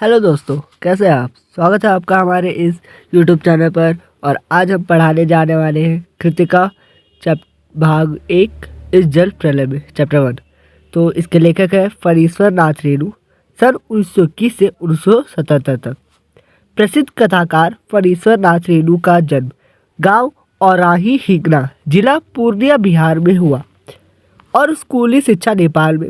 Hello दोस्तों, कैसे हैं आप। स्वागत है आपका हमारे इस यूट्यूब चैनल पर। और आज हम पढ़ाने जाने वाले हैं कृतिका भाग 1 इस जल प्रलय में चैप्टर 1। तो इसके लेखक है फणीश्वर नाथ रेणु। सन 1921 से 1977 तक प्रसिद्ध कथाकार फणीश्वर नाथ रेणु का जन्म गांव औराही हिगना जिला पूर्णिया बिहार में हुआ और स्कूली शिक्षा नेपाल में।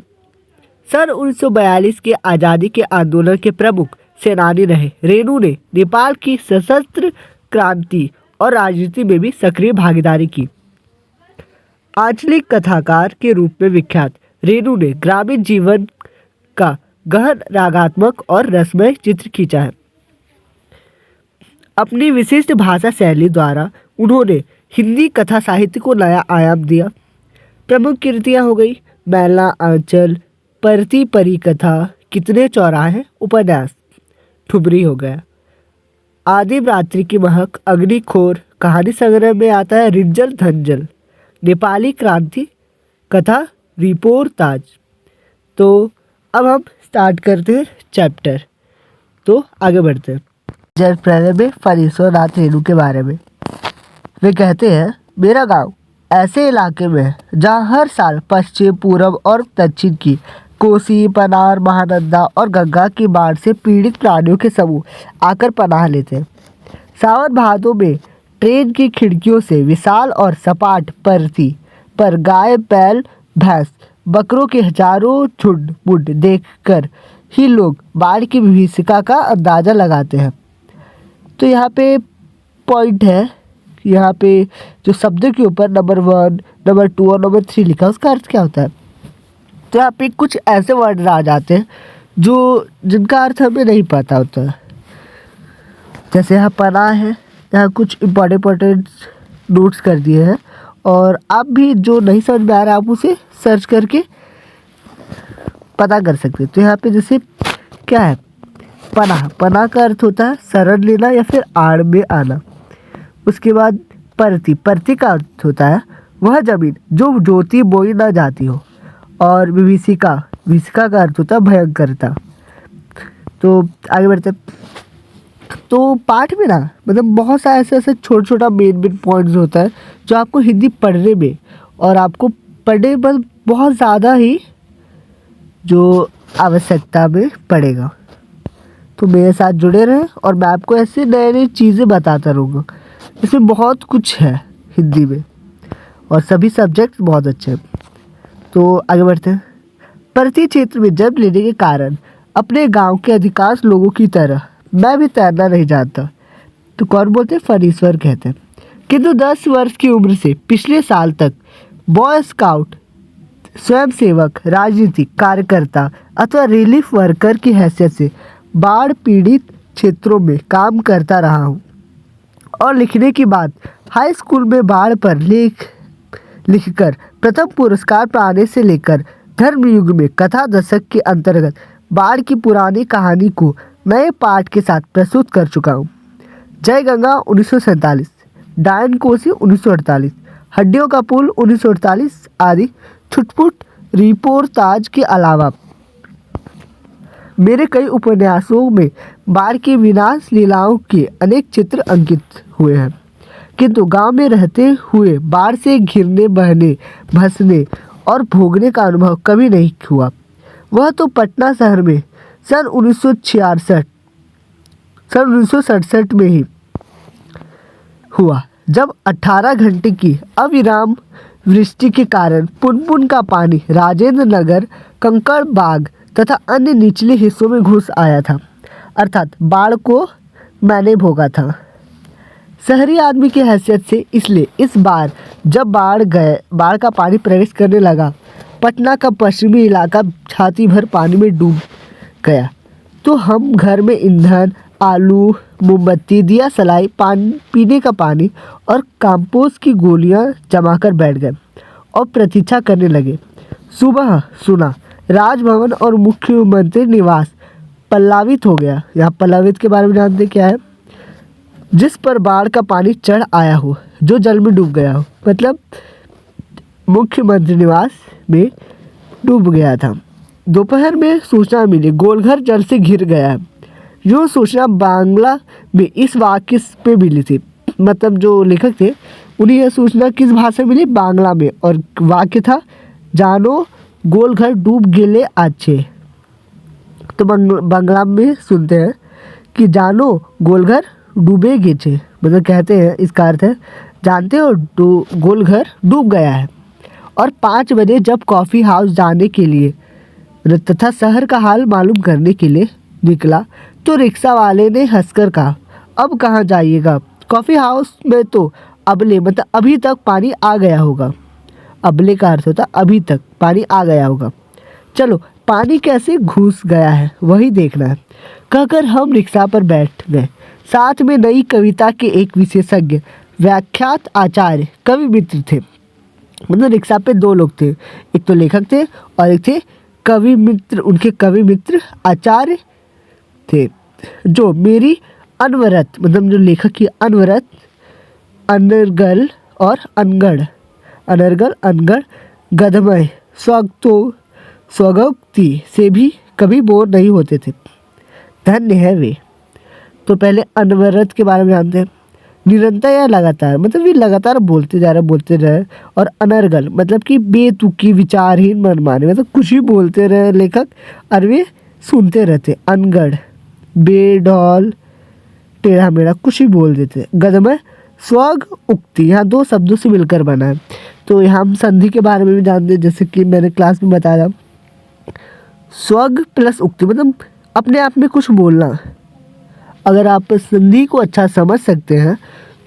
सन 1942 के आज़ादी के आंदोलन के प्रमुख सेनानी रहे रेणु ने नेपाल की सशस्त्र क्रांति और राजनीति में भी सक्रिय भागीदारी की। आंचलिक कथाकार के रूप में विख्यात रेणु ने ग्रामीण जीवन का गहन रागात्मक और रसमय चित्र खींचा है। अपनी विशिष्ट भाषा शैली द्वारा उन्होंने हिंदी कथा साहित्य को नया आयाम दिया। प्रमुख कृतियाँ हो गई मैला आंचल, परती परी कथा, कितने चौराहे, उपन्यास, ठुमरी हो गया, आदिम रात्रि की महक, अग्निखोर। कहानी संग्रह में आता है रिंजल धंजल, नेपाली क्रांति कथा, रिपोर्ताज। तो अब हम स्टार्ट करते हैं चैप्टर। तो आगे बढ़ते हैं। जल प्रलय में फणीश्वर नाथ रेणु के बारे में वे कहते हैं, मेरा गांव ऐसे इलाके में है जहाँ हर साल पश्चिम, पूर्व और दक्षिण की कोसी, पनार, महानंदा और गंगा की बाढ़ से पीड़ित प्राणियों के समूह आकर पनाह लेते हैं। सावन भादों में ट्रेन की खिड़कियों से विशाल और सपाट परती पर गाय, बैल, भैंस, बकरों के हजारों झुंड मुंड देखकर ही लोग बाढ़ की भीषिका का अंदाजा लगाते हैं। तो यहाँ पे पॉइंट है, यहाँ पे जो शब्द के ऊपर नंबर 1, नंबर 2 और नंबर 3 लिखा है उसका अर्थ क्या होता है। तो यहाँ पे कुछ ऐसे वर्ड आ जाते हैं जिनका अर्थ हमें नहीं पता होता है। जैसे यहाँ पनाह है, यहाँ कुछ इम्पोर्टेंट नोट्स कर दिए हैं और आप भी जो नहीं समझ में आ रहा है आप उसे सर्च करके पता कर सकते हैं। तो यहाँ पे जैसे क्या है, पनाह का अर्थ होता है शरण लेना या फिर आड़ में आना। उसके बाद परती का अर्थ होता है वह जमीन जो जोती बोई ना जाती हो। और विभीषिका का अर्थ होता है भयंकरता। तो आगे बढ़ते। तो पाठ में ना मतलब बहुत सारे ऐसे छोटा मेन पॉइंट्स होता है जो आपको हिंदी पढ़ने में और आपको पढ़ने में बहुत ज़्यादा ही जो आवश्यकता में पड़ेगा। तो मेरे साथ जुड़े रहें और मैं आपको ऐसे नई चीज़ें बताता रहूँगा। इसमें बहुत कुछ है हिंदी में और सभी सब्जेक्ट बहुत अच्छे हैं। तो आगे बढ़ते हैं। परती क्षेत्र में जन्म लेने के कारण अपने गांव के अधिकांश लोगों की तरह मैं भी तैरना नहीं जानता। तो कौन बोलते हैं, फणीश्वर कहते हैं। किंतु 10 वर्ष की उम्र से पिछले साल तक बॉय स्काउट, स्वयंसेवक, राजनीतिक कार्यकर्ता अथवा रिलीफ वर्कर की हैसियत से बाढ़ पीड़ित क्षेत्रों में काम करता रहा हूँ। और लिखने की बात हाई स्कूल में बाढ़ पर लिखकर प्रथम पुरस्कार पाने से लेकर धर्मयुग में कथा दशक के अंतर्गत बाढ़ की पुरानी कहानी को नए पाठ के साथ प्रस्तुत कर चुका हूँ। जय गंगा 1947, डायन कोसी 1948, हड्डियों का पुल 1948 आदि छुटपुट रिपोर्ताज के अलावा मेरे कई उपन्यासों में बाढ़ की विनाश लीलाओं के अनेक चित्र अंकित हुए हैं। किंतु गांव में रहते हुए बाढ़ से घिरने, बहने, भसने और भोगने का अनुभव कभी नहीं हुआ। वह तो पटना शहर में सन 1967 में ही हुआ, जब 18 घंटे की अविराम वृष्टि के कारण पुनपुन का पानी राजेंद्र नगर, कंकड़ बाग तथा अन्य निचले हिस्सों में घुस आया था। अर्थात बाढ़ को मैंने भोगा था शहरी आदमी की हैसियत से। इसलिए इस बार जब बाढ़ का पानी प्रवेश करने लगा, पटना का पश्चिमी इलाका छाती भर पानी में डूब गया। तो हम घर में ईंधन, आलू, मोमबत्ती, दिया सलाई, पीने का पानी और कंपोस्ट की गोलियां जमा कर बैठ गए और प्रतीक्षा करने लगे। सुबह सुना राजभवन और मुख्यमंत्री निवास पल्लावित हो गया। यहाँ पल्लावित के बारे में जानते क्या है, जिस पर बाढ़ का पानी चढ़ आया हो, जो जल में डूब गया हो। मतलब मुख्यमंत्री निवास में डूब गया था। दोपहर में सूचना मिली गोलघर जल से घिर गया है। यो सूचना बांग्ला में इस वाक्य पे मिली थी। मतलब जो लेखक थे उन्हें यह सूचना किस भाषा में मिली? बांग्ला में। और वाक्य था जानो गोलघर डूब गेले आछे। तो बांग्ला में सुनते हैं कि जानो गोलघर डूबे गेछे, मतलब कहते हैं इसका अर्थ है जानते हो गोलघर डूब गया है। और 5 बजे जब कॉफ़ी हाउस जाने के लिए तथा शहर का हाल मालूम करने के लिए निकला तो रिक्शा वाले ने हंसकर कहा, अब कहाँ जाइएगा? कॉफ़ी हाउस में तो अबले मतलब अभी तक पानी आ गया होगा। अबले का अर्थ होता अभी तक पानी आ गया होगा। चलो पानी कैसे घुस गया है वही देखना है। कहकर हम रिक्शा पर बैठ गए। साथ में नई कविता के एक विशेषज्ञ व्याख्यात आचार्य कवि मित्र थे। मतलब रिक्शा पे 2 लोग थे, एक तो लेखक थे और एक थे कवि मित्र। उनके कवि मित्र आचार्य थे जो मेरी अनवरत मतलब जो लेखक की अनवरत अनर्गल और अनगढ़ गदमय स्वगोक्ति से भी कभी बोर नहीं होते थे। धन्य है वे। तो पहले अनवरत के बारे में जानते हैं। निरंतर या लगातार, मतलब वे लगातार बोलते रहे। और अनर्गल मतलब कि बेतुकी विचारहीन मनमाने, मतलब कुछ ही बोलते रहे लेखक और वे सुनते रहते। अनगढ़ बेडौल टेढ़ा मेढ़ा कुछ ही बोल देते। गदमय स्वग उक्ति यहाँ 2 शब्दों से मिलकर बना है। तो यहाँ हम संधि के बारे में भी जानते हैं, जैसे कि मैंने क्लास में बताया स्वग प्लस उक्ति मतलब अपने आप में कुछ बोलना। अगर आप संधि को अच्छा समझ सकते हैं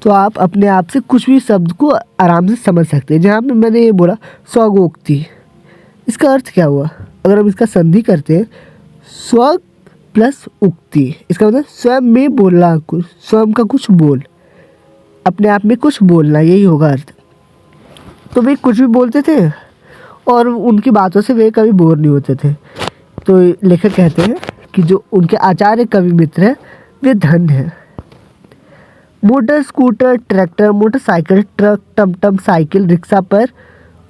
तो आप अपने आप से कुछ भी शब्द को आराम से समझ सकते हैं। जहाँ पे मैंने ये बोला स्वगोक्ति, इसका अर्थ क्या हुआ? अगर हम इसका संधि करते हैं स्वग प्लस उक्ति, इसका मतलब स्वयं में बोलना, कुछ स्वयं का कुछ बोल, अपने आप में कुछ बोलना, यही होगा अर्थ। तो वे कुछ भी बोलते थे और उनकी बातों से वे कभी बोर नहीं होते थे। तो लेखक कहते हैं कि जो उनके आचार्य कवि मित्र हैं वे धन्य हैं। Motor scooter tractor motorcycle truck टमटम साइकिल रिक्शा पर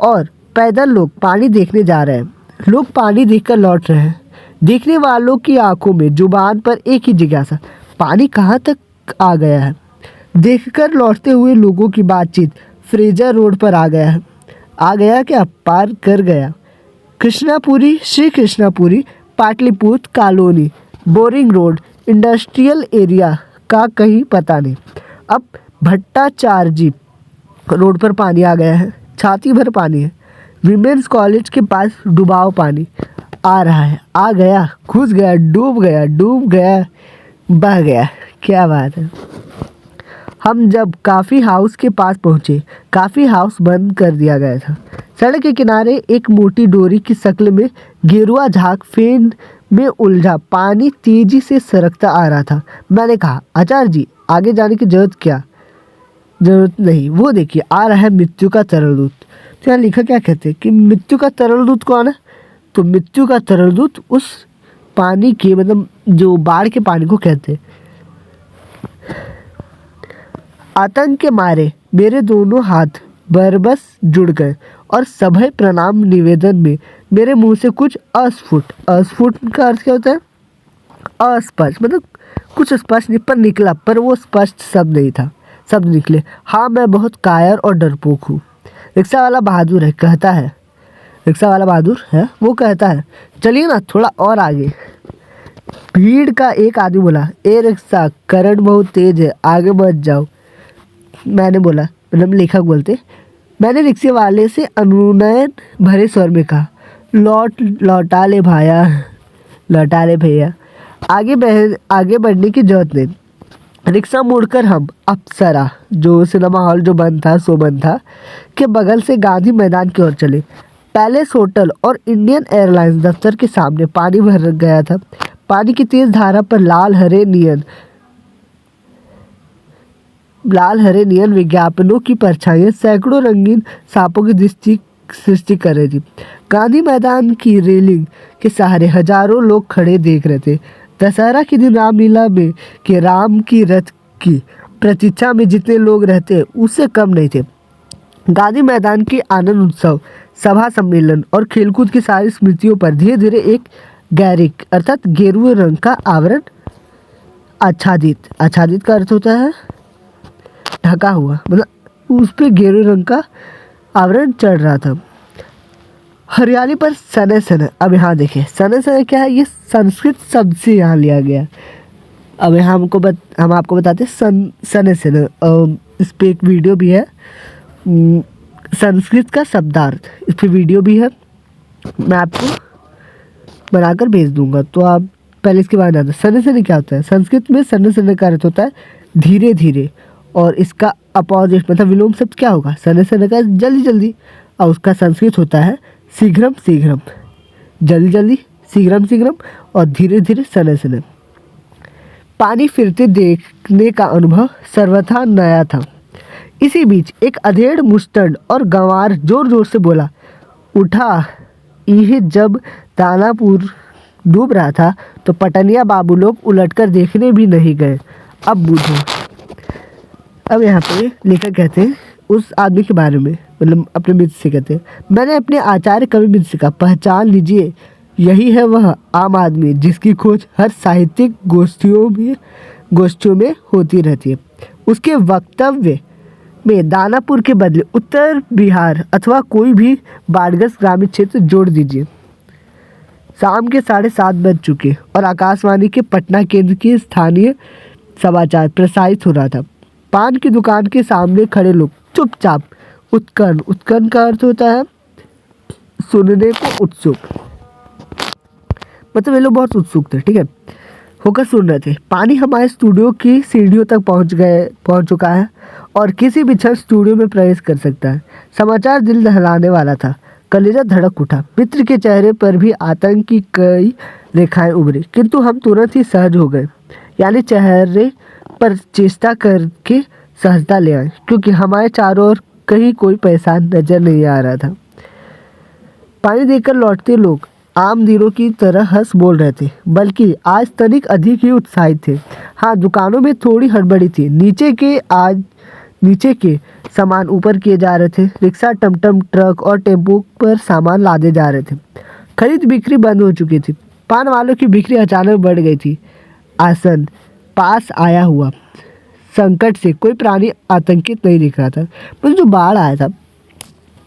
और पैदल लोग पानी देखने जा रहे हैं। लोग पानी देखकर लौट रहे हैं। देखने वालों की आंखों में जुबान पर एक ही जिज्ञासा, पानी कहाँ तक आ गया है? देखकर लौटते हुए लोगों की बातचीत फ्रेजर रोड पर आ गया है। आ गया क्या? पार कर गया। Krishnapuri Shri Krishnapuri Pataliputra colony boring road industrial area का कहीं पता नहीं। अब भट्टाचार्य रोड पर पानी आ गया है, छाती भर पानी है। विमेंस कॉलेज के पास डुबाव पानी आ रहा है, आ गया, घुस गया, डूब गया, बह गया। क्या बात है। हम जब काफ़ी हाउस के पास पहुँचे, काफ़ी हाउस बंद कर दिया गया था। सड़क के किनारे एक मोटी डोरी की शक्ल में गेरुआ झाग फेन में उलझा पानी तेजी से सरकता आ रहा था। मैंने कहा, आचार्य जी आगे जाने की जरूरत नहीं, वो देखिए आ रहा है मृत्यु का तरल दूत। तो यहाँ लिखा क्या कहते हैं कि मृत्यु का तरल दूत कौन है? तो मृत्यु का तरल दूत उस पानी के मतलब जो बाढ़ के पानी को कहते हैं। आतंक के मारे मेरे दोनों हाथ बरबस जुड़ गए और सभय प्रणाम निवेदन में मेरे मुंह से कुछ अस्फुट का अर्थ क्या होता है? अस्पष्ट मतलब कुछ स्पष्ट नहीं पर निकला, पर वो स्पष्ट शब्द नहीं था। शब्द निकले, हाँ मैं बहुत कायर और डरपोक हूँ। रिक्शा वाला बहादुर है, वो कहता है चलिए ना थोड़ा और आगे। भीड़ का एक आदमी बोला, ए रिक्शा करंट बहुत तेज है, आगे मत जाओ। मैंने बोला, मतलब लेखक बोलते, मैंने रिक्शे वाले से अनुनय भरे स्वर में कहा, लौटा ले भैया, आगे बढ़ने की जरूरत नहीं। रिक्शा मोड़कर हम अप्सरा जो सिनेमा हॉल जो बंद था के बगल से गांधी मैदान की ओर चले। पैलेस होटल और इंडियन एयरलाइंस दफ्तर के सामने पानी भर गया था। पानी की तेज धारा पर लाल हरे नियन विज्ञापनों की परछाइयां सैकड़ों रंगीन सांपों की सृष्टि कर रही थी। गांधी मैदान की रेलिंग के सहारे हजारों लोग खड़े देख रहे थे। दशहरा के दिन रामलीला में के राम की रथ की प्रतीक्षा में जितने लोग रहते उससे कम नहीं थे। गांधी मैदान के आनंद उत्सव, सभा सम्मेलन और खेलकूद की सारी स्मृतियों पर धीरे धीरे एक गैरिक अर्थात गेरुए रंग का आवरण आच्छादित, आच्छादित का अर्थ होता है ढका हुआ, मतलब उस पे गेरू रंग का आवरण चढ़ रहा था। हरियाली पर सने सने, अब यहाँ देखिए सने सने क्या है, ये संस्कृत शब्द से यहाँ लिया गया। अब यहाँ हम आपको बताते हैं सने सने, इस पे एक वीडियो भी है, संस्कृत का शब्दार्थ, इस पे वीडियो भी है, मैं आपको बनाकर भेज दूंगा, तो आप पहले इसके बारे में जानते। सने सने क्या होता है? संस्कृत में सने सने का अर्थ होता है धीरे धीरे, और इसका अपोजिट मतलब विलोम शब्द क्या होगा? सने सने का जल्दी जल्दी, और उसका संस्कृत होता है शीघ्रम शीघ्रम, जल्दी जल्दी, शीघ्रम शीघ्रम, और धीरे धीरे सने सने। पानी फिरते देखने का अनुभव सर्वथा नया था। इसी बीच एक अधेड़ मुस्टंड और गंवार जोर जोर से बोला उठा। यह जब दानापुर डूब रहा था तो पटनिया बाबू लोग उलटकर देखने भी नहीं गए। अब बूझो। अब यहाँ पे लेखक कहते हैं उस आदमी के बारे में, मतलब अपने मित्र से कहते हैं, मैंने अपने आचार्य कवि मित्र से कहा, पहचान लीजिए, यही है वह आम आदमी जिसकी खोज हर साहित्यिक गोष्ठियों में होती रहती है। उसके वक्तव्य में दानापुर के बदले उत्तर बिहार अथवा कोई भी बाड़गस ग्रामीण क्षेत्र जोड़ दीजिए। शाम के 7:30 बज चुके और आकाशवाणी के पटना केंद्र की स्थानीय समाचार प्रसारित हो रहा था। पान की दुकान के सामने खड़े लोग चुपचाप उत्कर्ण, उत्कर्ण का अर्थ होता है सुनने को उत्सुक, मतलब ये लोग बहुत उत्सुक थे, ठीक है, होकर सुन रहे थे। पानी हमारे स्टूडियो की सीढ़ियों तक पहुंच चुका है और किसी भी क्षण स्टूडियो में प्रवेश कर सकता है। समाचार दिल दहलाने वाला था। कलेजा धड़क उठा। मित्र के चेहरे पर भी आतंक की कई रेखाएं उभरी, किंतु हम तुरंत ही सहज हो गए, यानी चेहरे पर चेष्टा करके सहजता ले आए, क्योंकि हमारे चारों ओर कहीं कोई पैसा नजर नहीं आ रहा था। पानी देकर लौटते लोग आम दिनों की तरह हंस बोल रहे थे, बल्कि आज तनिक अधिक ही उत्साहित थे। हाँ, दुकानों में थोड़ी हड़बड़ी थी। नीचे के सामान ऊपर किए जा रहे थे। रिक्शा, टमटम, ट्रक और टेम्पो पर सामान लादे जा रहे थे। खरीद बिक्री बंद हो चुकी थी। पान वालों की बिक्री अचानक बढ़ गई थी। आसन पास आया हुआ संकट से कोई प्राणी आतंकित नहीं दिख रहा था। पर जो बाढ़ आया था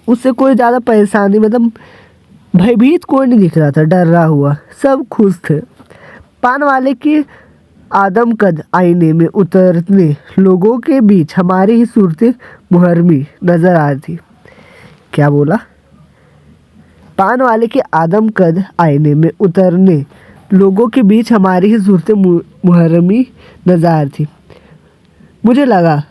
उससे कोई ज़्यादा परेशानी, मतलब भयभीत कोई नहीं दिख रहा था, डर रहा हुआ, सब खुश थे। पान वाले के आदमकद आईने में उतरने लोगों के बीच हमारी ही सूरतें मुहर्रमी नजर आ रही थी। क्या बोला? पान वाले के आदमकद आईने में उतरने लोगों के बीच हमारी ही सूरतें मुहर्रमी नजर आ रही थी। मुझे लगा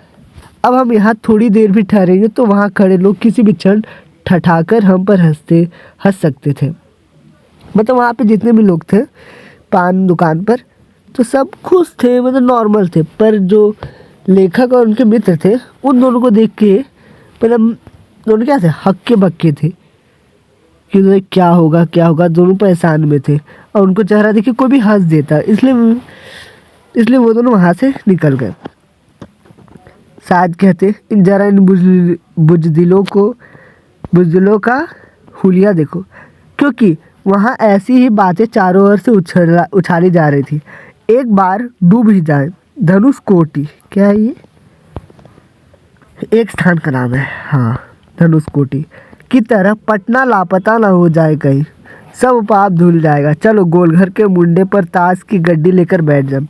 अब हम यहाँ थोड़ी देर भी ठहरेंगे तो वहाँ खड़े लोग किसी भी क्षण ठठाकर हम पर हंस सकते थे। मतलब वहाँ पे जितने भी लोग थे पान दुकान पर, तो सब खुश थे, मतलब नॉर्मल थे। पर जो लेखक और उनके मित्र थे उन दोनों को देख के मतलब दोनों क्या थे, हक्के बक्के थे कि क्या होगा। दोनों परेशान में थे और उनको चेहरा देख के कोई भी हंस देता, इसलिए वो दोनों वहाँ से निकल गए। शायद कहते जरा इन बुजदिलों का हुलिया देखो, क्योंकि वहाँ ऐसी ही बातें चारों ओर से उछाली जा रही थी। एक बार डूब ही जाए। धनुष कोटि, क्या है ये? एक स्थान का नाम है, हाँ, धनुष कोटि की तरह पटना लापता ना हो जाए कहीं, सब पाप धुल जाएगा। चलो गोलघर के मुंडे पर ताश की गड्डी लेकर बैठ जाए।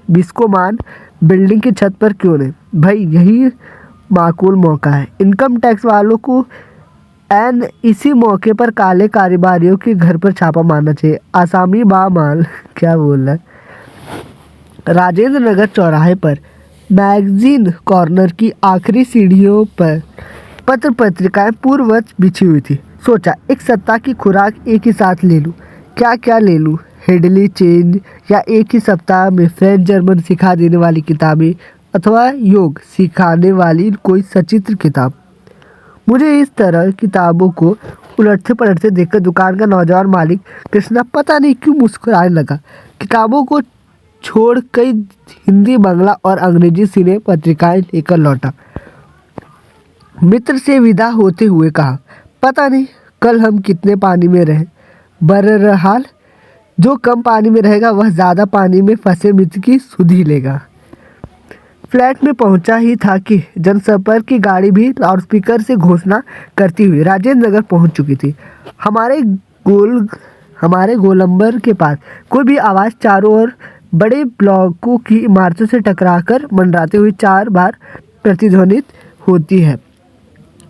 बिस्को मान बिल्डिंग की छत पर क्यों नहीं? भाई यही माकूल मौका है। इनकम टैक्स वालों को इसी मौके पर काले कारोबारियों के घर पर छापा मारना चाहिए। आसामी बामाल क्या बोल रहा है? राजेंद्र नगर चौराहे पर मैगजीन कॉर्नर की आखिरी सीढ़ियों पर पत्र पत्रिकाएं पूर्ववत बिछी हुई थी। सोचा एक सप्ताह की खुराक एक ही साथ ले लूँ। क्या ले लूँ? हेडली चेंज या एक ही सप्ताह में फ्रेंच जर्मन सिखा देने वाली किताबें अथवा योग सिखाने वाली कोई सचित्र किताब। मुझे इस तरह किताबों को उलटते पलटते देखकर दुकान का नौजवान मालिक कृष्णा पता नहीं क्यों मुस्कुराने लगा। किताबों को छोड़ कई हिंदी, बांग्ला और अंग्रेजी सिने पत्रिकाएं लेकर लौटा। मित्र से विदा होते हुए कहा, पता नहीं कल हम कितने पानी में रहे। बहरहाल जो कम पानी में रहेगा वह ज़्यादा पानी में फंसे मित्र की सुधि लेगा। फ्लैट में पहुंचा ही था कि जनसंपर्क की गाड़ी भी लाउडस्पीकर से घोषणा करती हुई राजेंद्र नगर पहुंच चुकी थी। हमारे गोलंबर के पास कोई भी आवाज़ चारों ओर बड़े ब्लॉकों की इमारतों से टकराकर मंडराते हुए 4 बार प्रतिध्वनित होती है।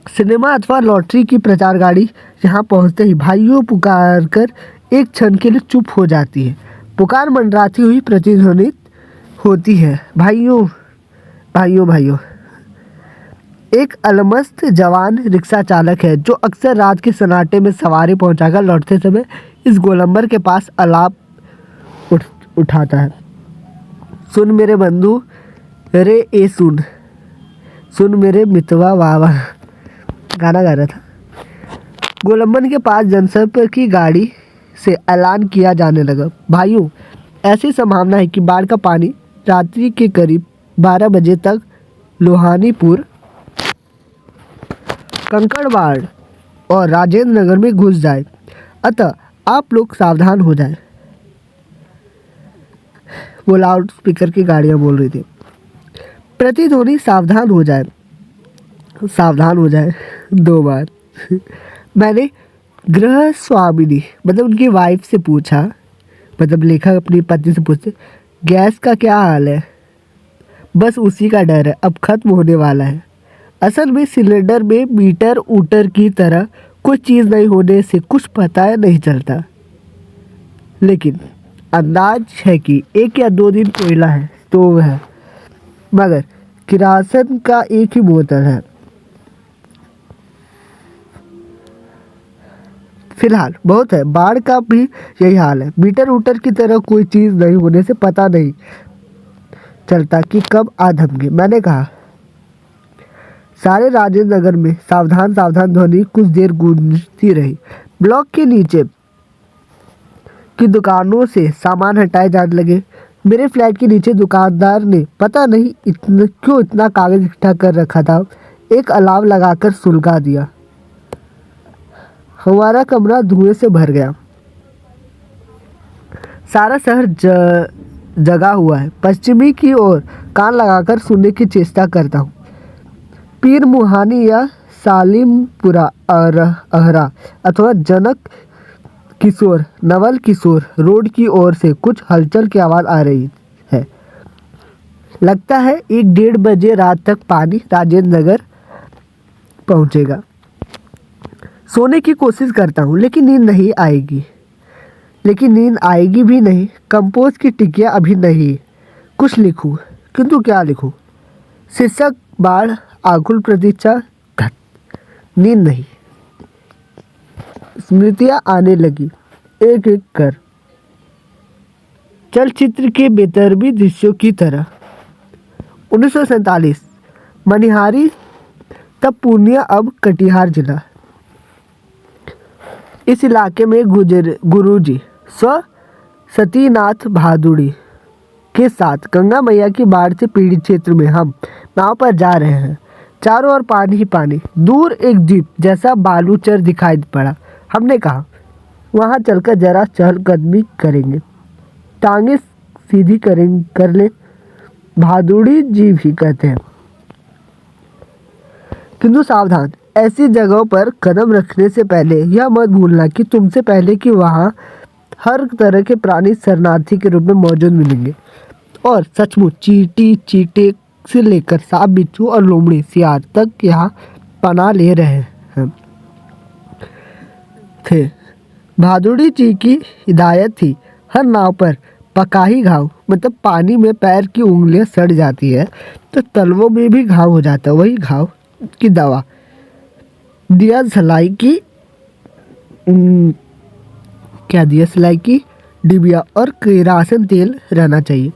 सिनेमा अथवा लॉटरी की प्रचार गाड़ी यहाँ पहुँचते ही भाइयों पुकार कर एक क्षण के लिए चुप हो जाती है। पुकार मंडराती हुई प्रतिध्वनित होती है, भाइयों भाइयों भाइयों। एक अलमस्त जवान रिक्शा चालक है जो अक्सर रात के सन्नाटे में सवारी पहुंचाकर लौटते समय इस गोलंबर के पास आलाप उठाता है। सुन मेरे बंधु रे ए सुन, सुन मेरे मितवा वावा, गाना गा रहा था। गोलंबर के पास जनसंपर्क की गाड़ी से ऐलान किया जाने लगा, भाइयों ऐसी संभावना है कि बाढ़ का पानी रात्रि के करीब 12 बजे तक लोहानीपुर, कंकड़बाड़ और राजेंद्र नगर में घुस जाए, अतः आप लोग सावधान हो जाएं। वो लाउड स्पीकर की गाड़ियाँ बोल रही थी। प्रतिध्वनि सावधान हो जाए, सावधान हो जाए 2 बार। मैंने गृह स्वामिनी मतलब उनकी वाइफ से पूछा, मतलब लेखक अपनी पत्नी से पूछते, गैस का क्या हाल है? बस उसी का डर है, अब खत्म होने वाला है। असल में सिलेंडर में मीटर ऊटर की तरह कुछ चीज़ नहीं होने से कुछ पता नहीं चलता, लेकिन अंदाज है कि 1 या 2 दिन कोयला है, स्टोव है, मगर किरासन का एक ही बोतल है। फिलहाल बहुत है। बाढ़ का भी यही हाल है, मीटर ऊटर की तरह कोई चीज़ नहीं होने से पता नहीं चलता कि कब आ धमके। मैंने कहा, सारे राजेंद्र नगर में सावधान सावधान ध्वनि कुछ देर गूंजती रही। ब्लॉक के नीचे की दुकानों से सामान हटाए जाने लगे। मेरे फ्लैट के नीचे दुकानदार ने पता नहीं क्यों इतना कागज इकट्ठा कर रखा था, एक अलाव लगाकर सुलगा दिया। हमारा कमरा धुएं से भर गया। सारा शहर जगा हुआ है। पश्चिमी की ओर कान लगाकर सुनने की चेष्टा करता हूँ। पीर मुहानी या सालिमपुरा अहरा अथवा जनक किशोर नवल किशोर रोड की ओर से कुछ हलचल की आवाज़ आ रही है। लगता है 1-1:30 बजे रात तक पानी राजेंद्र नगर पहुँचेगा। सोने की कोशिश करता हूँ लेकिन नींद आएगी भी नहीं। कंपोज की टिकिया अभी नहीं। कुछ लिखूँ किंतु क्या लिखूँ? शीर्षक बाढ़, आकुल प्रतीक्षा, नींद नहीं। स्मृतियाँ आने लगी एक एक कर, चलचित्र के बेतरबी दृश्यों की तरह। 1947 मनिहारी, तब पूर्णिया, अब कटिहार जिला। इस इलाके में गुरुजी स्व सतीनाथ भादुड़ी के साथ गंगा मैया की बाढ़ से पीड़ित क्षेत्र में हम नाव पर जा रहे हैं। चारों ओर पानी ही पानी। दूर एक द्वीप जैसा बालूचर दिखाई पड़ा। हमने कहा, वहाँ चलकर जरा चहलकदमी करेंगे, टांगे सीधी कर ले। भादुड़ी जी भी कहते हैं, किंतु सावधान, ऐसी जगहों पर कदम रखने से पहले यह मत भूलना कि तुमसे पहले कि वहाँ हर तरह के प्राणी शरणार्थी के रूप में मौजूद मिलेंगे। और सचमुच चींटी, चींटे से लेकर सांप, बिच्छू और लोमड़ी, सियार तक यहाँ पनाह ले रहे हैं थे। भादुड़ी जी की हिदायत थी, हर नाव पर पकाही घाव मतलब पानी में पैर की उंगलियां सड़ जाती है तो तलवों में भी घाव हो जाता है, वही घाव की दवा, दिया सलाई की डिबिया और किरासन तेल रहना चाहिए।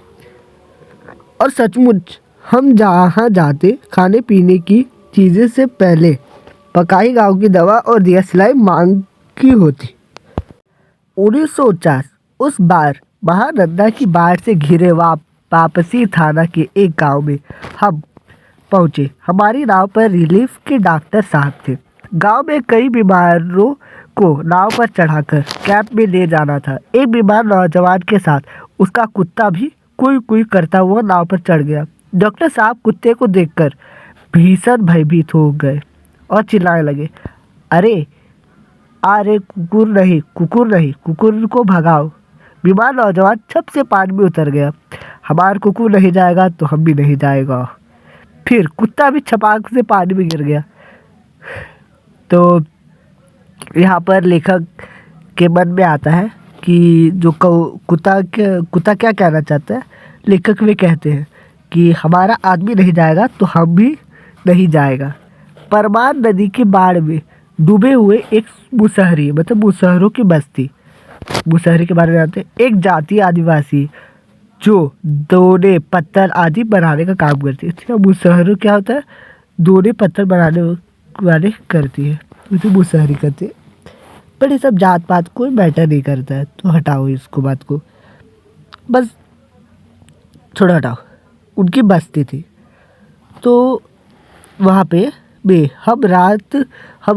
और सचमुच हम जहाँ जाते खाने पीने की चीज़ें से पहले पकाई गाँव की दवा और दिया सिलाई मांग की होती। 1949 उस बार महानंदा की बाढ़ से घिरे वापसी थाना के एक गांव में हम पहुंचे। हमारी नाव पर रिलीफ के डॉक्टर साहब थे। गांव में कई बीमारों को नाव पर चढ़ाकर कैंप में ले जाना था। एक बीमार नौजवान के साथ उसका कुत्ता भी कुई कुई करता हुआ नाव पर चढ़ गया। डॉक्टर साहब कुत्ते को देखकर भीषण भयभीत हो गए और चिल्लाने लगे, अरे अरे कुकुर नहीं, कुकुर को भगाओ। बीमार नौजवान छप से पानी में उतर गया। हमारा कुकुर नहीं जाएगा तो हम भी नहीं जाएगा। फिर कुत्ता भी छपाक से पानी में गिर गया। तो यहाँ पर लेखक के मन में आता है कि जो कुत्ता क्या कहना चाहता है। लेखक वे कहते हैं कि हमारा आदमी नहीं जाएगा तो हम भी नहीं जाएगा। परमान नदी की बाढ़ में डूबे हुए एक मुसहरी, मतलब मुसहरों की बस्ती, मुसहरी के बारे में जानते हैं। एक जाति आदिवासी जो दोने पत्थर आदि बनाने का काम करती है। ठीक है, मुसहरों क्या होता है, दोने पत्थर बनाने वाले करती है, उसे मुसहरी करती है। पर ये सब जात पात कोई मैटर नहीं करता है, तो हटाओ इसको, बात को बस छोड़ो, हटाओ। उनकी बस्ती थी, तो वहाँ पे हम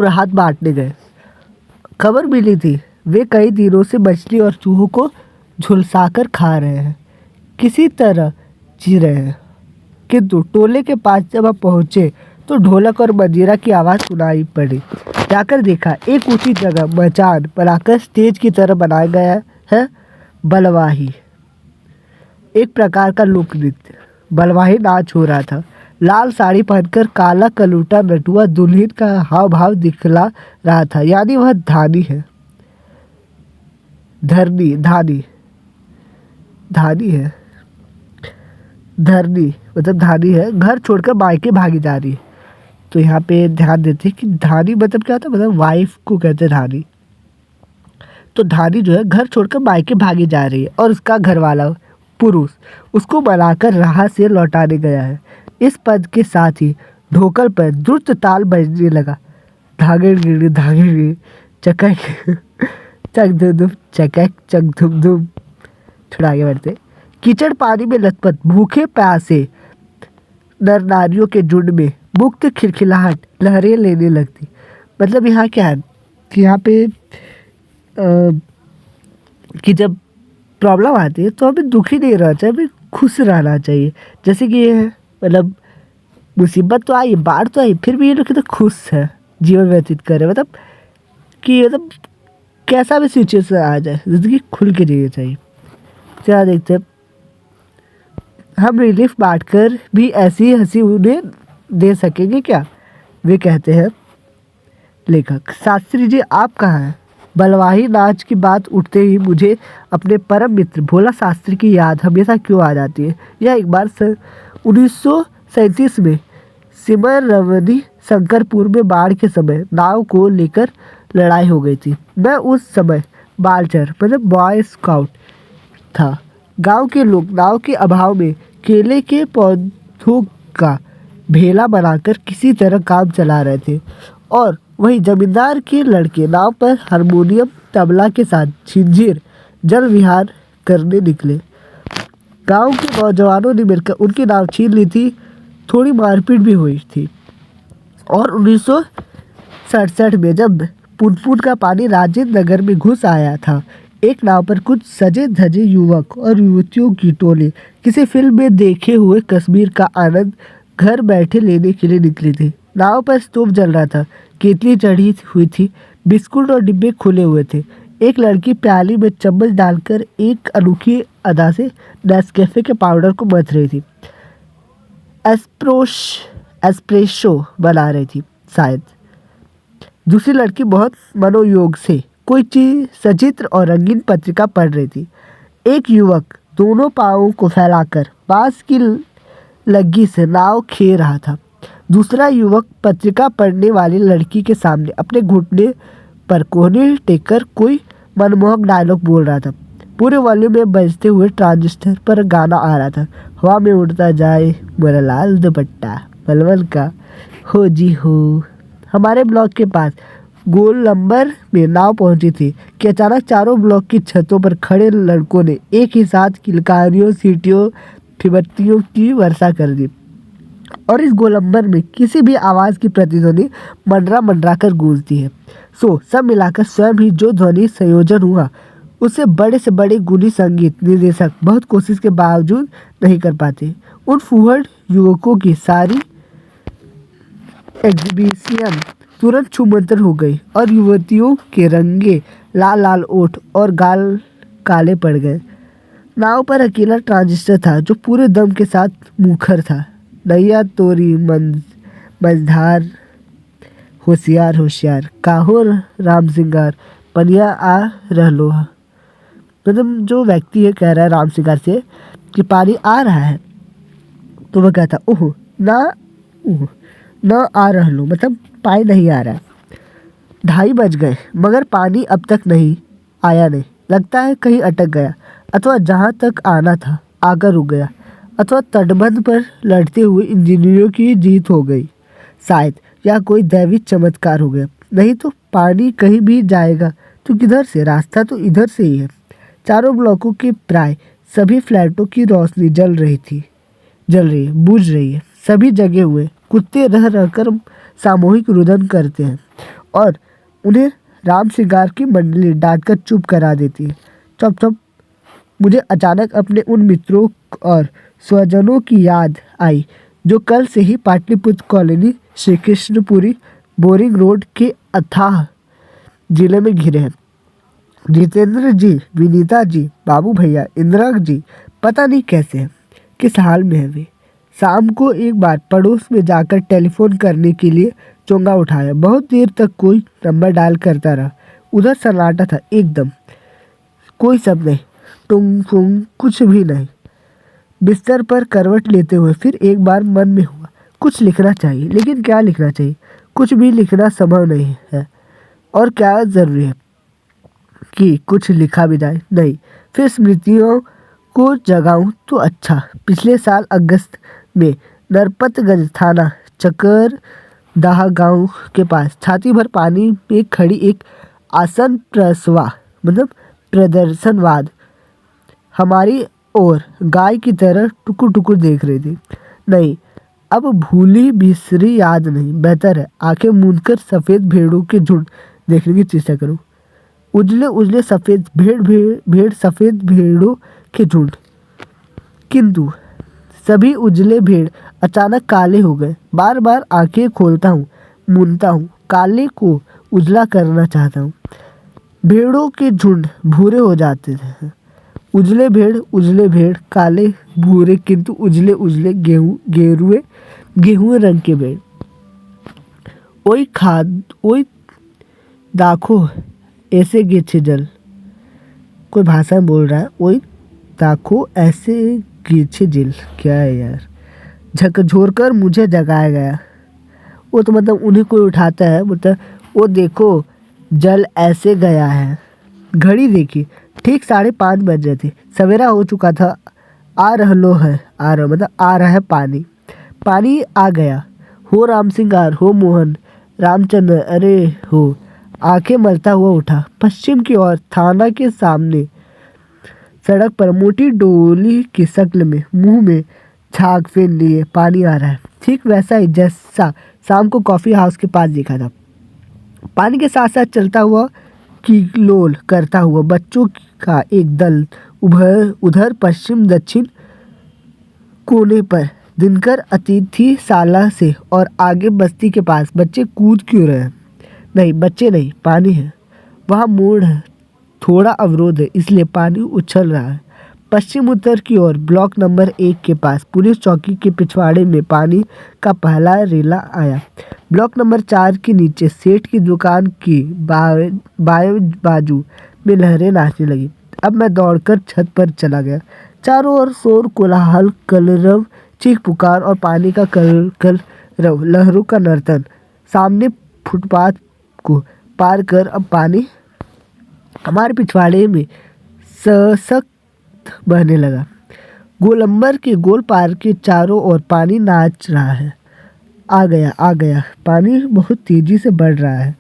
रात बांटने गए। खबर मिली थी वे कई दिनों से मछली और चूहों को झुलसाकर खा रहे हैं, किसी तरह जी रहे हैं। किंतु टोले के पास जब हम पहुँचे तो ढोलक और मंजीरा की आवाज़ सुनाई पड़ी। जाकर देखा, एक ऊंची जगह मचान बनाकर स्टेज की तरह बनाया गया है। बलवाही, एक प्रकार का लोक नृत्य, बलवाही नाच हो रहा था। लाल साड़ी पहनकर काला कलूटा नटुआ दुल्हन का हाव भाव दिखला रहा था, यानी वह धानी है। धरनी मतलब धानी है, घर छोड़कर मायके भागी जा रही है। तो यहाँ पे ध्यान देते हैं कि धानी मतलब क्या होता है, मतलब वाइफ को कहते हैं धानी। तो धानी जो है घर छोड़कर मायके भागी जा रही है और उसका घरवाला पुरुष उसको बनाकर राह से लौटाने गया है। इस पद के साथ ही ढोकल पर द्रुत ताल बजने लगा। धागे गिड़ी चकक चक धुम चकक चक धुम। थोड़ा आगे बढ़ते। कीचड़ पानी में लथपथ भूखे प्यासे नर नारियों के झुंड में मुक्त खिलखिलाहट लहरें लेने लगती। मतलब यहाँ क्या है कि यहाँ पे कि जब प्रॉब्लम आती है तो हमें दुखी नहीं रहना चाहिए, हमें खुश रहना चाहिए। जैसे कि ये है, मतलब मुसीबत तो आई, बाढ़ तो आई, फिर भी ये लोग कितना खुश है, जीवन व्यतीत कर रहे हैं। मतलब कि मतलब कैसा भी सिचुएशन आ जाए ज़िंदगी खुल के जीनी चाहिए। क्या देखते हैं, हम रिलीफ बांटकर भी ऐसी हंसी उन्हें दे सकेंगे क्या। वे कहते हैं लेखक, शास्त्री जी आप कहाँ हैं। बलवाही नाच की बात उठते ही मुझे अपने परम मित्र भोला शास्त्री की याद हमेशा क्यों आ जाती है। यह एक बार 1937 में सिमरवनी शंकरपुर में बाढ़ के समय नाव को लेकर लड़ाई हो गई थी। मैं उस समय बालचर मतलब बॉय स्काउट था। गांव के लोग नाव के अभाव में केले के पौधों का भेला बनाकर किसी तरह काम चला रहे थे और वहीं जमींदार के लड़के नाव पर हारमोनियम तबला के साथ झिंझिर जल विहार करने निकले। गांव के नौजवानों ने मिलकर उनकी नाव छीन ली थी। थोड़ी मारपीट भी हुई थी और 1967 में जब पुनपुन का पानी राजेंद्र नगर में घुस आया था, एक नाव पर कुछ सजे धजे युवक और युवतियों की टोली किसी फिल्म में देखे हुए कश्मीर का आनंद घर बैठे लेने के लिए निकली थी। नाव पर स्टोव जल रहा था, केतली चढ़ी हुई थी, बिस्कुट और डिब्बे खुले हुए थे। एक लड़की प्याली में चम्मच डालकर एक अनोखी अदा से नेस्कैफे के पाउडर को मथ रही थी। एस्प्रेसो बना रही थी शायद। दूसरी लड़की बहुत मनोयोग से कोई चीज सचित्र और रंगीन पत्रिका पढ़ रही थी। एक युवक दोनों पाँवों को फैलाकर बांस की लग्गी से नाव खे रहा था। दूसरा युवक पत्रिका पढ़ने वाली लड़की के सामने अपने घुटने पर कोहनी टेककर कोई मनमोहक डायलॉग बोल रहा था। पूरे वॉल्यूम में बजते हुए ट्रांजिस्टर पर गाना आ रहा था। हवा में उड़ता जाए मेरा लाल दुपट्टा मलमल का हो जी हो। हमारे ब्लॉक के पास गोल नंबर में नाव पहुंची थी कि अचानक चारों ब्लॉक की छतों पर खड़े लड़कों ने एक ही साथ किलकारियों सीटियों फिबत्तियों की वर्षा कर दी और इस गोलंबर में किसी भी आवाज़ की प्रतिध्वनि मंडरा मंडरा कर गूंजती है। सो सब मिलाकर स्वयं ही जो ध्वनि संयोजन हुआ उससे बड़े से बड़े गुणी संगीत निर्देशक बहुत कोशिश के बावजूद नहीं कर पाते। उन फूहड़ युवकों की सारी एग्जीबिशन तुरंत छूमंतर हो गई और युवतियों के रंगे लाल लाल ओठ और गाल काले पड़ गए। नाव पर अकेला ट्रांजिस्टर था जो पूरे दम के साथ मुखर था। नैया तोरी मझधार होशियार होशियार काहो राम सिंगार पनिया आ रहलो। मतलब जो व्यक्ति है कह रहा है राम सिंगार से कि पानी आ रहा है, तो वह कहता ओह ना आ रहलो, मतलब पानी नहीं आ रहा है। 2:30 बज गए मगर पानी अब तक नहीं आया। नहीं लगता है कहीं अटक गया, अथवा जहाँ तक आना था आकर रुक गया, अथवा तटबंध पर लड़ते हुए इंजीनियरों की जीत हो गई शायद, या कोई दैवी चमत्कार हो गया। नहीं तो पानी कहीं भी जाएगा तो किधर से? रास्ता तो इधर से ही है। चारों ब्लॉकों के प्राय सभी फ्लैटों की रोशनी जल रही है, बुझ रही है। सभी जगे हुए कुत्ते रह रहकर सामूहिक रुदन करते हैं और उन्हें राम सिंगार की मंडली डांटकर चुप करा देती है। चुप चुप। मुझे अचानक अपने उन मित्रों और स्वजनों की याद आई जो कल से ही Pataliputra colony Shri Krishnapuri boring road के अथाह जिले में घिरे हैं। जितेंद्र जी, विनीता जी, बाबू भैया, इंदिरा जी पता नहीं कैसे हैं, किस हाल में है वे। शाम को एक बार पड़ोस में जाकर टेलीफोन करने के लिए चोंगा उठाया। बहुत देर तक कोई नंबर डायल करता रहा। उधर सन्नाटा था एकदम, कोई शब्द नहीं, टुंग फुंग कुछ भी नहीं। बिस्तर पर करवट लेते हुए फिर एक बार मन में हुआ कुछ लिखना चाहिए, लेकिन क्या लिखना चाहिए? कुछ भी लिखना संभव नहीं है, और क्या ज़रूरी है कि कुछ लिखा भी जाए? नहीं। फिर स्मृतियों को जगाऊं तो अच्छा। पिछले साल अगस्त में नरपतगंज थाना चकरदाह गांव के पास छाती भर पानी में खड़ी एक आसन प्रदर्शनवाद हमारी ओर गाय की तरह टुकुर टुकुर देख रही थी। नहीं, अब भूली बिसरी याद नहीं, बेहतर है आंखें मूंदकर सफ़ेद भेड़ों के झुंड देखने की चेष्टा करूं। उजले उजले सफ़ेद भेड़ सफ़ेद भेड़ों के झुंड, किंतु सभी उजले भेड़ अचानक काले हो गए। बार बार आंखें खोलता हूँ, मूंदता हूँ, काले को उजला करना चाहता हूँ। भेड़ों के झुंड भूरे हो जाते थे। उजले भेड़ काले भूरे, किंतु उजले उजले गेहुए रंग के भेड़। ओई दाखो ऐसे गेछे जल। कोई भाषा में बोल रहा है, ओई दाखो ऐसे गेछे जल। क्या है यार? झकझोर कर मुझे जगाया गया। वो तो मतलब उन्हें कोई उठाता है, मतलब वो देखो जल ऐसे गया है। घड़ी देखी, ठीक 5:30 बज रहे थे। सवेरा हो चुका था। आ रहा है पानी आ गया। हो राम सिंगार, हो मोहन रामचंद्र, अरे हो। आंखें मलता हुआ उठा। पश्चिम की ओर थाना के सामने सड़क पर मोटी डोली की शक्ल में मुंह में झाग फेन लिए पानी आ रहा है। ठीक वैसा ही जैसा शाम को कॉफ़ी हाउस के पास देखा था। पानी के साथ साथ चलता हुआ किलोल करता हुआ बच्चों का एक दल उधर पश्चिम दक्षिण कोने पर दिनकर अतिथिशाला से और आगे बस्ती के पास। बच्चे कूद क्यों रहे हैं? नहीं, बच्चे नहीं, पानी है। वहाँ मोड़ है, थोड़ा अवरोध है, इसलिए पानी उछल रहा है। पश्चिम उत्तर की ओर ब्लॉक नंबर 1 के पास पुलिस चौकी के पिछवाड़े में पानी का पहला रेला आया। ब्लॉक नंबर 4 के नीचे सेठ की दुकान की बाएं बाजू में लहरें नाचने लगी। अब मैं दौड़कर छत पर चला गया। चारों ओर शोर, कोलाहल, कलरव, चीख पुकार और पानी का कलरव, लहरों का नर्तन। सामने फुटपाथ को पार कर अब पानी हमारे पिछवाड़े में सशक्त बहने लगा। गोलंबर के गोल पार के चारों ओर पानी नाच रहा है। आ गया। पानी बहुत तेजी से बढ़ रहा है,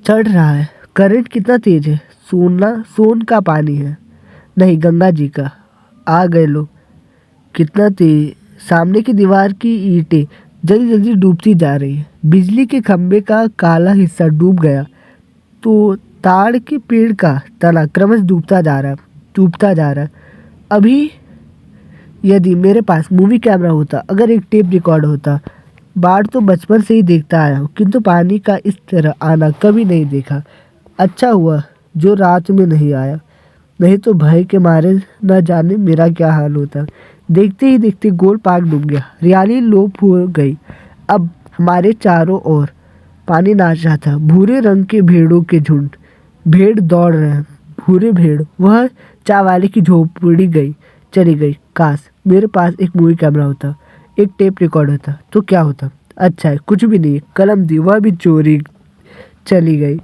चढ़ रहा है। करंट कितना तेज है? सोन का पानी है। नहीं, गंगा जी का। आ गए लोग। कितना तेज! सामने की दीवार की ईंटें जल्दी जल्दी डूबती जा रही है। बिजली के खंभे का काला हिस्सा डूब गया। तो ताड़ के पेड़ का तना क्रमश डूबता जा रहा है। अभी यदि मेरे पास मूवी कैमरा होता, अगर एक टेप रिकॉर्ड होता, बाढ़ तो बचपन से ही देखता आया हूँ, किंतु पानी का इस तरह आना कभी नहीं देखा। अच्छा हुआ जो रात में नहीं आया, नहीं तो भय के मारे न जाने मेरा क्या हाल होता। देखते ही देखते गोल पार्क डूब गया, हरियाली लोप हो गई। अब हमारे चारों ओर पानी नाच रहा था, भूरे रंग के भेड़ों के झुंड, भेड़ दौड़ रहे हैं, भूरे भेड़। वह चाय वाले की झोपड़ी चली गई। काश मेरे पास एक मूवी कैमरा होता, एक टेप रिकॉर्ड होता, तो क्या होता। अच्छा है, कुछ भी नहीं। कलम थी, वह भी चोरी चली गई।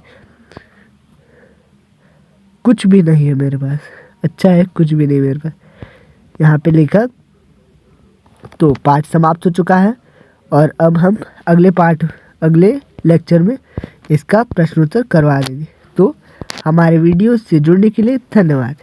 कुछ भी नहीं है मेरे पास। अच्छा है, कुछ भी नहीं मेरे पास। यहाँ पे लिखा। तो पाठ समाप्त हो चुका है और अब हम अगले लेक्चर में इसका प्रश्नोत्तर करवा देंगे। तो हमारे वीडियो से जुड़ने के लिए धन्यवाद।